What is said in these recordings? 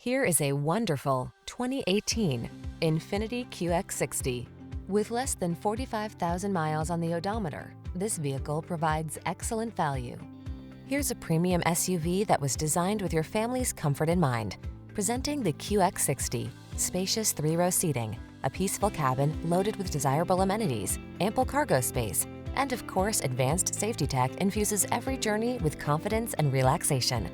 Here is a wonderful 2018 INFINITI QX60. With less than 45,000 miles on the odometer, this vehicle provides excellent value. Here's a premium SUV that was designed with your family's comfort in mind. Presenting the QX60. Spacious 3-row seating, a peaceful cabin loaded with desirable amenities, ample cargo space, and of course, advanced safety tech infuses every journey with confidence and relaxation.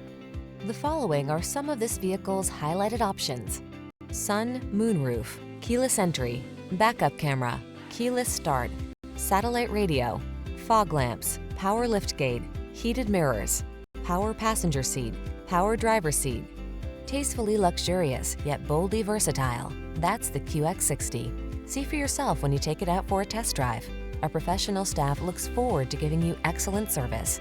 The following are some of this vehicle's highlighted options: moonroof, keyless entry, backup camera, keyless start, satellite radio, fog lamps, power liftgate, heated mirrors, power passenger seat, power driver seat. Tastefully luxurious, yet boldly versatile. That's the QX60. See for yourself when you take it out for a test drive. Our professional staff looks forward to giving you excellent service.